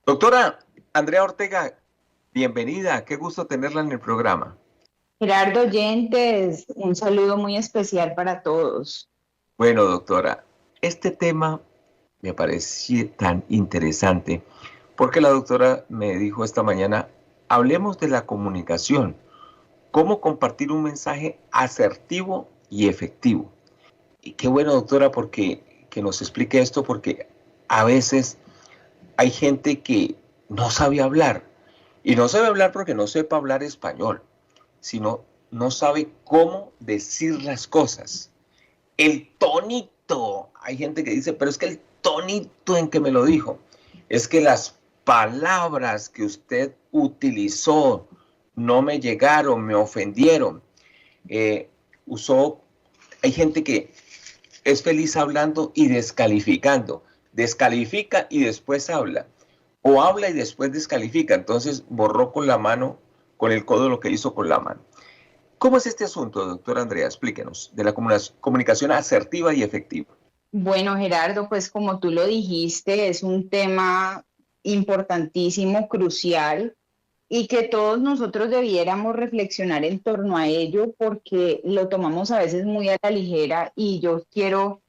Doctora Andrea Ortega, bienvenida, qué gusto tenerla en el programa. Gerardo Oyentes, un saludo muy especial para todos. Bueno, doctora, este tema me pareció tan interesante porque la doctora me dijo esta mañana, hablemos de la comunicación, cómo compartir un mensaje asertivo y efectivo. Y qué bueno, doctora, porque que nos explique esto, porque a veces hay gente que no sabe hablar, y no sabe hablar porque no sepa hablar español, sino no sabe cómo decir las cosas. El tonito, hay gente que dice, pero es que el tonito en que me lo dijo, es que las palabras que usted utilizó no me llegaron, me ofendieron. Eh, usó, hay gente que es feliz hablando y descalificando, descalifica y después habla, o habla y después descalifica, entonces borró con la mano, con el codo lo que hizo con la mano. ¿Cómo es este asunto, doctora Andrea? Explíquenos, de la comunicación asertiva y efectiva. Bueno, Gerardo, pues como tú lo dijiste, es un tema importantísimo, crucial, y que todos nosotros debiéramos reflexionar en torno a ello porque lo tomamos a veces muy a la ligera y yo quiero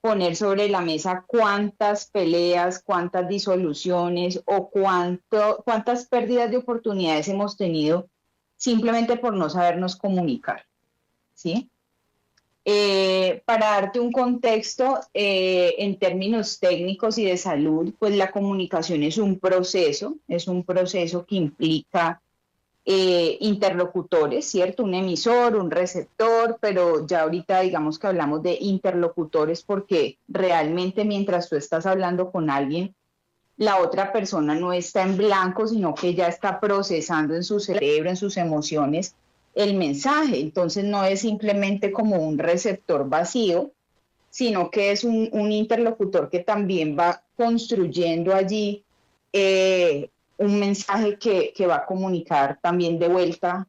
poner sobre la mesa cuántas peleas, cuántas disoluciones o cuántas pérdidas de oportunidades hemos tenido simplemente por no sabernos comunicar, ¿sí? Para darte un contexto, en términos técnicos y de salud, pues la comunicación es un proceso que implica interlocutores, ¿cierto? Un emisor, un receptor, pero ya ahorita digamos que hablamos de interlocutores porque realmente mientras tú estás hablando con alguien, la otra persona no está en blanco, sino que ya está procesando en su cerebro, en sus emociones, el mensaje. Entonces no es simplemente como un receptor vacío, sino que es un interlocutor que también va construyendo allí un mensaje que va a comunicar también de vuelta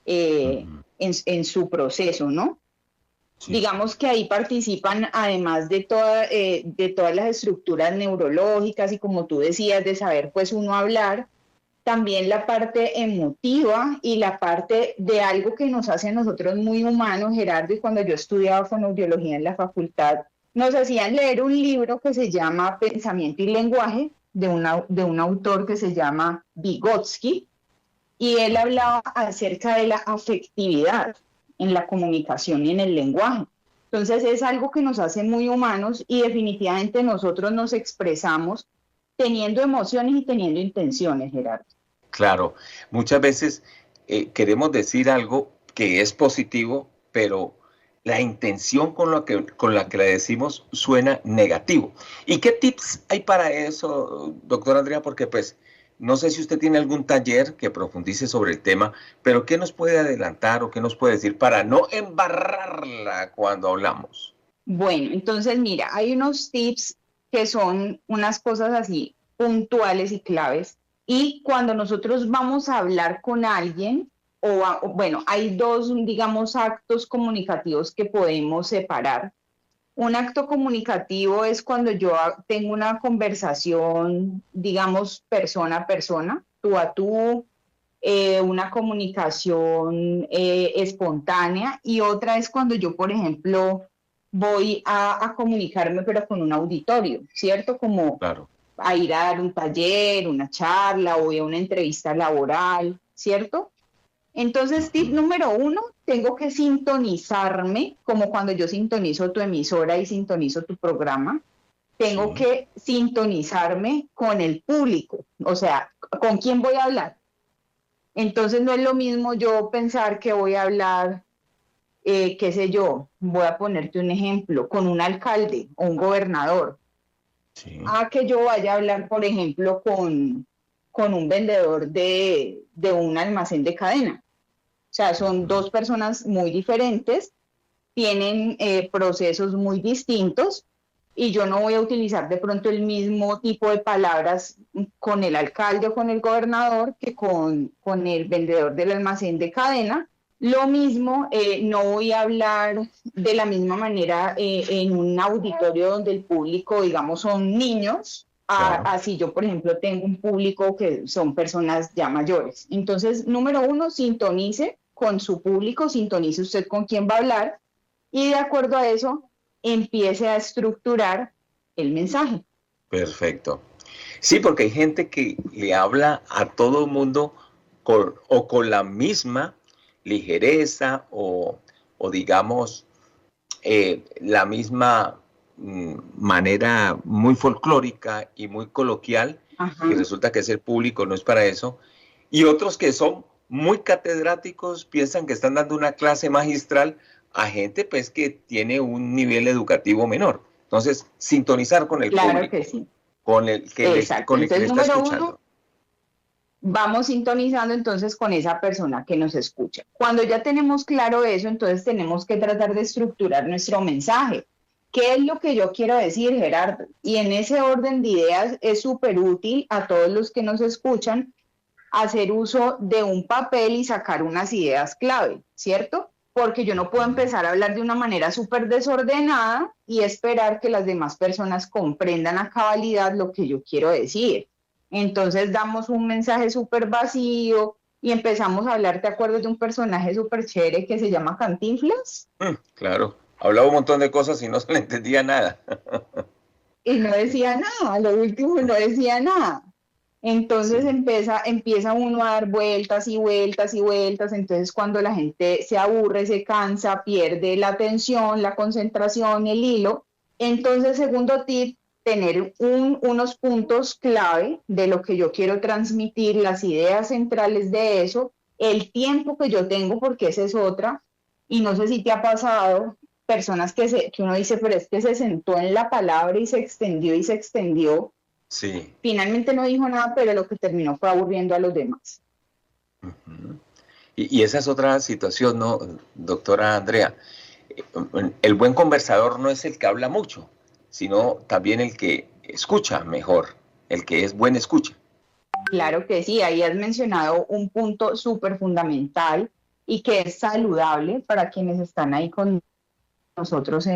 en su proceso, ¿no? Sí. Digamos que ahí participan, además de todas las estructuras neurológicas y como tú decías, de saber pues uno hablar, también la parte emotiva y la parte de algo que nos hace a nosotros muy humanos, Gerardo, y cuando yo estudiaba fonoaudiología en la facultad, nos hacían leer un libro que se llama Pensamiento y Lenguaje, de un autor que se llama Vygotsky, y él hablaba acerca de la afectividad en la comunicación y en el lenguaje. Entonces es algo que nos hace muy humanos y definitivamente nosotros nos expresamos teniendo emociones y teniendo intenciones, Gerardo. Claro, muchas veces queremos decir algo que es positivo, pero la intención con la que le decimos suena negativo. ¿Y qué tips hay para eso, doctora Andrea? Porque pues no sé si usted tiene algún taller que profundice sobre el tema, pero ¿qué nos puede adelantar o qué nos puede decir para no embarrarla cuando hablamos? Bueno, entonces mira, hay unos tips que son unas cosas así puntuales y claves. Y cuando nosotros vamos a hablar con alguien, bueno, hay dos, digamos, actos comunicativos que podemos separar. Un acto comunicativo es cuando yo tengo una conversación, digamos, persona a persona, tú a tú, una comunicación espontánea, y otra es cuando yo, por ejemplo, voy a comunicarme pero con un auditorio, ¿cierto? Como Claro. a ir a dar un taller, una charla o a una entrevista laboral, ¿cierto? Entonces, tip Ujú. número uno, tengo que sintonizarme, como cuando yo sintonizo tu emisora y sintonizo tu programa, tengo Sí. que sintonizarme con el público, o sea, ¿con quién voy a hablar? Entonces no es lo mismo yo pensar que voy a hablar, qué sé yo, voy a ponerte un ejemplo, con un alcalde o un gobernador, Sí. a que yo vaya a hablar, por ejemplo, con un vendedor de un almacén de cadena. O sea, son Ujú. dos personas muy diferentes, tienen procesos muy distintos y yo no voy a utilizar de pronto el mismo tipo de palabras con el alcalde o con el gobernador que con el vendedor del almacén de cadena. Lo mismo, no voy a hablar de la misma manera en un auditorio donde el público, digamos, son niños, Claro, Así yo, por ejemplo, tengo un público que son personas ya mayores. Entonces, número uno, sintonice con su público, sintonice usted con quién va a hablar y de acuerdo a eso, empiece a estructurar el mensaje. perfecto. Sí, porque hay gente que le habla a todo el mundo con la misma ligereza o digamos, la misma manera muy folclórica y muy coloquial, y Ajá. resulta que ese público no es para eso. Y otros que son muy catedráticos piensan que están dando una clase magistral a gente pues que tiene un nivel educativo menor. Entonces, sintonizar con el Claro que público, sí. con Exacto. el que le Entonces, está número uno, escuchando. vamos sintonizando entonces con esa persona que nos escucha. Cuando ya tenemos claro eso, entonces tenemos que tratar de estructurar nuestro mensaje. ¿Qué es lo que yo quiero decir, Gerardo? Y en ese orden de ideas es súper útil a todos los que nos escuchan hacer uso de un papel y sacar unas ideas clave, ¿cierto? Porque yo no puedo empezar a hablar de una manera súper desordenada y esperar que las demás personas comprendan a cabalidad lo que yo quiero decir. Entonces damos un mensaje súper vacío y empezamos a hablar, ¿te acuerdas de un personaje súper chévere que se llama Cantinflas? Claro, hablaba un montón de cosas y no se le entendía nada. Y no decía nada, lo último no decía nada. Entonces Sí. empieza uno a dar vueltas y vueltas y vueltas. Entonces cuando la gente se aburre, se cansa, pierde la atención, la concentración, el hilo. Entonces, segundo tip, tener unos puntos clave de lo que yo quiero transmitir, las ideas centrales de eso, el tiempo que yo tengo, porque esa es otra. Y no sé si te ha pasado, personas que uno dice, pero es que se sentó en la palabra y se extendió. Sí. Finalmente no dijo nada, pero lo que terminó fue aburriendo a los demás. Ujú. Y esa es otra situación, ¿no, doctora Andrea? El buen conversador no es el que habla mucho, sino también el que escucha mejor, el que es buen escucha. Claro que sí, ahí has mencionado un punto súper fundamental y que es saludable para quienes están ahí con nosotros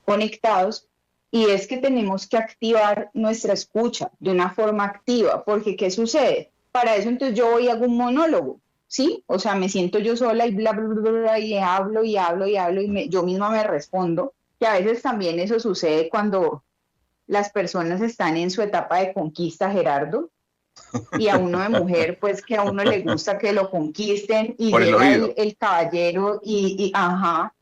conectados, y es que tenemos que activar nuestra escucha de una forma activa, porque ¿qué sucede? Para eso entonces yo voy y hago un monólogo, ¿sí? O sea, me siento yo sola y bla, bla, bla, bla, y hablo y hablo y hablo y yo misma me respondo, que a veces también eso sucede cuando las personas están en su etapa de conquista, Gerardo, y a uno de mujer, pues que a uno le gusta que lo conquisten y Por el llega oído. el caballero ajá,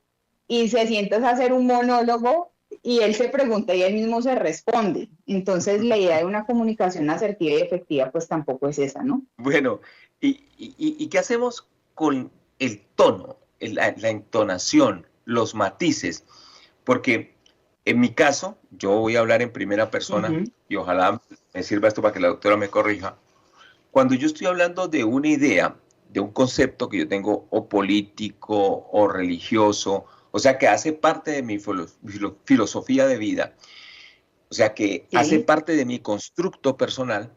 y se sienta a hacer un monólogo y él se pregunta y él mismo se responde. Entonces la idea de una comunicación asertiva y efectiva pues tampoco es esa, ¿no? Bueno, ¿y qué hacemos con el tono, la entonación, los matices? Porque en mi caso, yo voy a hablar en primera persona Ujú. y ojalá me sirva esto para que la doctora me corrija. Cuando yo estoy hablando de una idea, de un concepto que yo tengo o político o religioso, o sea, que hace parte de mi filosofía de vida, o sea, que hace Sí, parte de mi constructo personal,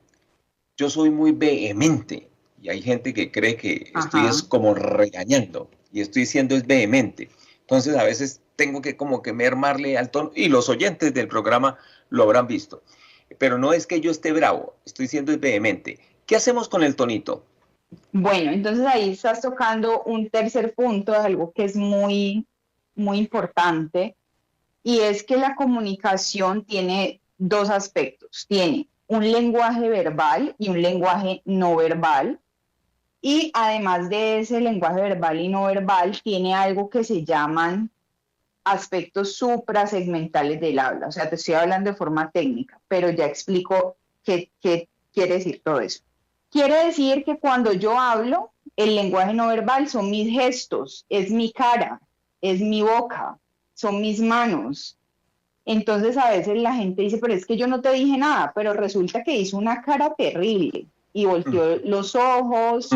yo soy muy vehemente y hay gente que cree que estoy es ajá. como regañando y estoy siendo es vehemente. Entonces a veces tengo que como que mermarle al tono y los oyentes del programa lo habrán visto. Pero no es que yo esté bravo, estoy siendo es vehemente. ¿Qué hacemos con el tonito? Bueno, entonces ahí estás tocando un tercer punto, algo que es muy, muy importante, y es que la comunicación tiene dos aspectos. Tiene un lenguaje verbal y un lenguaje no verbal. Y además de ese lenguaje verbal y no verbal, tiene algo que se llaman aspectos suprasegmentales del habla. O sea, te estoy hablando de forma técnica, pero ya explico qué quiere decir todo eso. Quiere decir que cuando yo hablo, el lenguaje no verbal son mis gestos, es mi cara, es mi boca, son mis manos. Entonces a veces la gente dice, pero es que yo no te dije nada, pero resulta que hizo una cara terrible y volteó los ojos,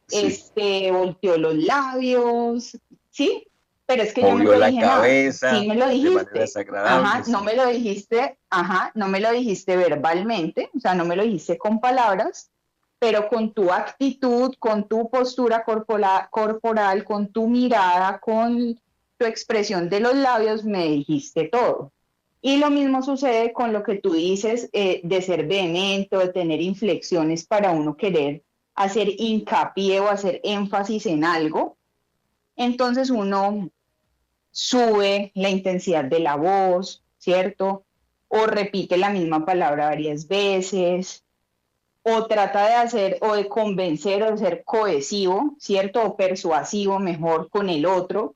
Sí, volteó los labios, ¿sí? Pero es que yo no movió te la dije nada. Sí cabeza me lo de manera dijiste. desagradable, Ajá, no sí. me lo dijiste, ajá, no me lo dijiste verbalmente, o sea, no me lo dijiste con palabras, pero con tu actitud, con tu postura corporal, con tu mirada, con tu expresión de los labios, me dijiste todo. Y lo mismo sucede con lo que tú dices de ser vehemente, de tener inflexiones para uno querer hacer hincapié o hacer énfasis en algo. Entonces uno sube la intensidad de la voz, ¿cierto? O repite la misma palabra varias veces, o trata de hacer o de convencer o de ser cohesivo, ¿cierto? O persuasivo mejor con el otro,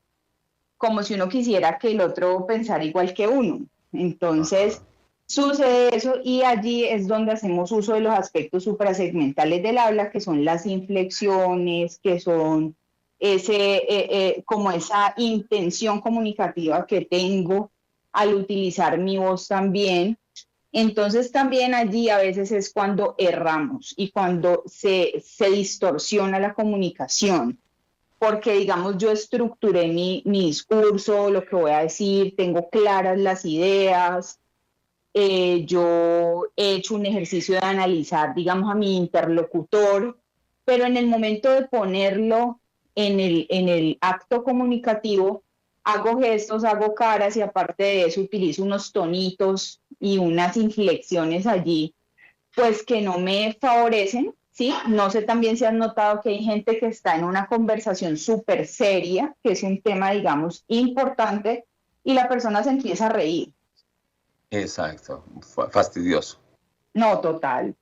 como si uno quisiera que el otro pensara igual que uno. Ajá. Entonces, sucede eso y allí es donde hacemos uso de los aspectos suprasegmentales del habla, que son las inflexiones, que son como esa intención comunicativa que tengo al utilizar mi voz también. Entonces también allí a veces es cuando erramos y cuando se distorsiona la comunicación, porque digamos yo estructuré mi discurso, lo que voy a decir, tengo claras las ideas, yo he hecho un ejercicio de analizar, digamos, a mi interlocutor, pero en el momento de ponerlo en el acto comunicativo, hago gestos, hago caras y aparte de eso utilizo unos tonitos y unas inflexiones allí, pues que no me favorecen, ¿sí? No sé también si has notado que hay gente que está en una conversación súper seria, que es un tema, digamos, importante, y la persona se empieza a reír. Exacto, fastidioso. No, total.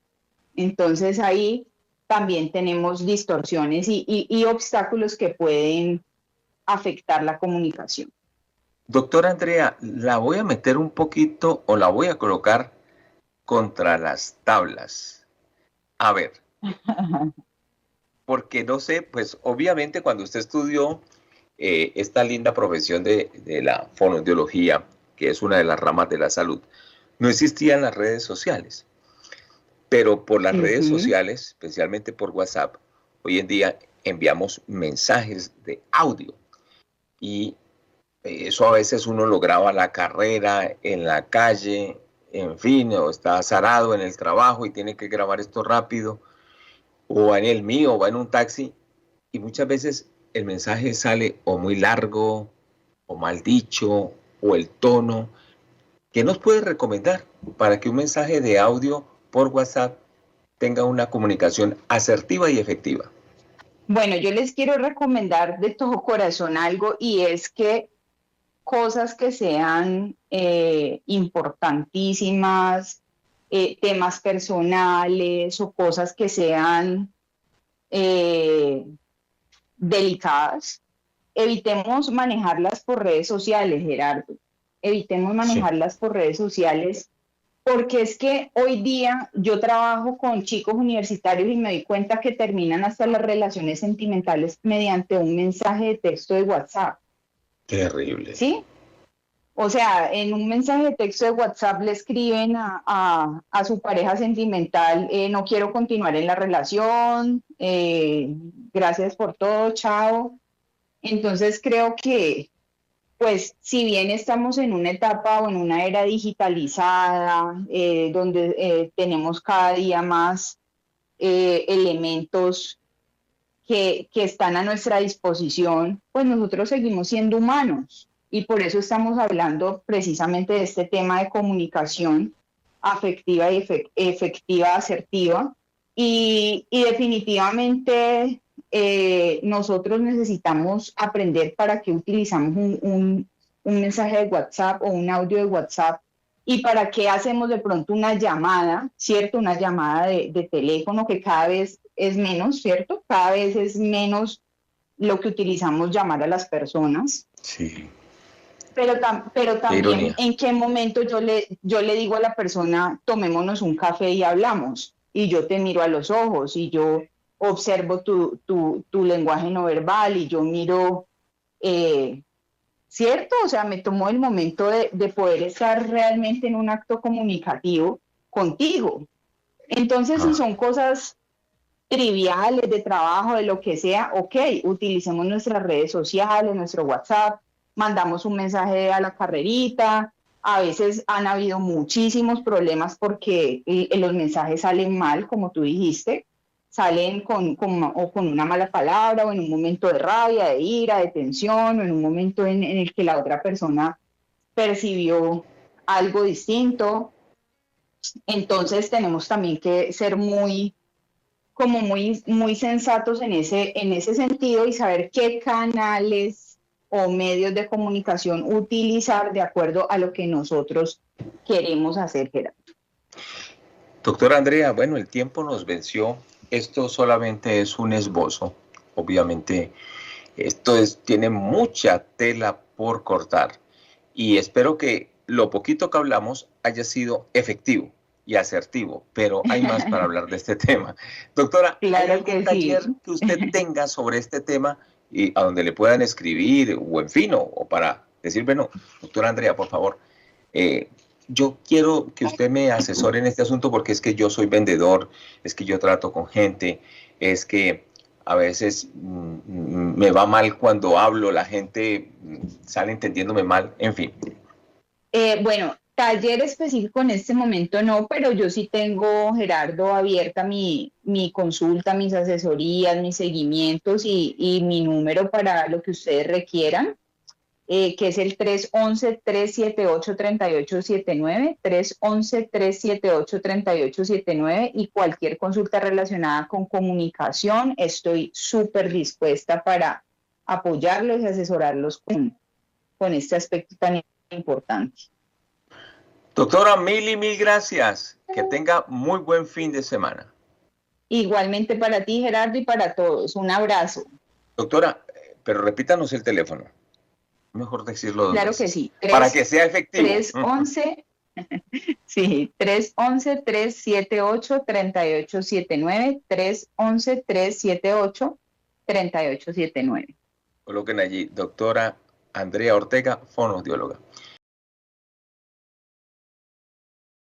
Entonces ahí también tenemos distorsiones y obstáculos que pueden afectar la comunicación. Doctora Andrea, la voy a meter un poquito o la voy a colocar contra las tablas. A ver, porque no sé, pues obviamente cuando usted estudió esta linda profesión de la fonoaudiología, que es una de las ramas de la salud, no existían las redes sociales, pero por las redes Ujú. sociales, especialmente por WhatsApp, hoy en día enviamos mensajes de audio y eso a veces uno lo graba la carrera, en la calle, en fin, o está azarado en el trabajo y tiene que grabar esto rápido, o en el mío, o va en un taxi, y muchas veces el mensaje sale o muy largo, o mal dicho, o el tono. ¿Qué nos puede recomendar para que un mensaje de audio por WhatsApp tenga una comunicación asertiva y efectiva? Bueno, yo les quiero recomendar de todo corazón algo y es que cosas que sean importantísimas, temas personales o cosas que sean eh, delicadas, evitemos manejarlas por redes sociales, Gerardo. Evitemos Sí. manejarlas por redes sociales porque es que hoy día yo trabajo con chicos universitarios y me doy cuenta que terminan hasta las relaciones sentimentales mediante un mensaje de texto de WhatsApp, Terrible. ¿sí? O sea, en un mensaje de texto de WhatsApp le escriben a su pareja sentimental, no quiero continuar en la relación, gracias por todo, chao. Entonces creo que, pues, si bien estamos en una etapa o en una era digitalizada, donde tenemos cada día más elementos que están a nuestra disposición, pues nosotros seguimos siendo humanos y por eso estamos hablando precisamente de este tema de comunicación afectiva y efectiva, asertiva. Y definitivamente nosotros necesitamos aprender para qué utilizamos un mensaje de WhatsApp o un audio de WhatsApp y para qué hacemos de pronto una llamada, ¿cierto? Una llamada de teléfono que cada vez es menos, ¿cierto? Cada vez es menos lo que utilizamos llamar a las personas, Sí. pero Qué también ironía. en qué momento yo le digo a la persona, tomémonos un café y hablamos, y yo te miro a los ojos y yo observo tu lenguaje no verbal y yo miro, eh, ¿cierto? O sea, me tomó el momento de poder estar realmente en un acto comunicativo contigo. Entonces, si Ah, son cosas triviales de trabajo, de lo que sea, ok, utilicemos nuestras redes sociales, nuestro WhatsApp, mandamos un mensaje a la carrerita. A veces han habido muchísimos problemas porque los mensajes salen mal, como tú dijiste, salen o con una mala palabra o en un momento de rabia, de ira, de tensión o en un momento en el que la otra persona percibió algo distinto. Entonces tenemos también que ser muy sensatos en ese sentido y saber qué canales o medios de comunicación utilizar de acuerdo a lo que nosotros queremos hacer, Gerardo. Doctora Andrea, bueno, el tiempo nos venció. Esto solamente es un esbozo. Obviamente, tiene mucha tela por cortar. Y espero que lo poquito que hablamos haya sido efectivo y asertivo, pero hay más para hablar de este tema. Doctora, claro, ¿hay algún taller que usted tenga sobre este tema y a donde le puedan escribir o en fin, o para decir, bueno, doctora Andrea, por favor, yo quiero que usted me asesore en este asunto porque es que yo soy vendedor, es que yo trato con gente, es que a veces me va mal cuando hablo, la gente sale entendiéndome mal, en fin. Bueno, taller específico en este momento no, pero yo sí tengo, Gerardo, abierta mi consulta, mis asesorías, mis seguimientos y mi número para lo que ustedes requieran, que es el 311-378-3879, 311-378-3879 y cualquier consulta relacionada con comunicación, estoy súper dispuesta para apoyarlos y asesorarlos con este aspecto tan importante. Doctora, mil gracias. Que tenga muy buen fin de semana. Igualmente para ti, Gerardo, y para todos. Un abrazo. Doctora, pero repítanos el teléfono. Mejor decirlo dos claro veces. Que sí. Para que sea efectivo. 311, sí, 311-378-3879, 311-378-3879. Coloquen allí, doctora Andrea Ortega, fonoaudióloga.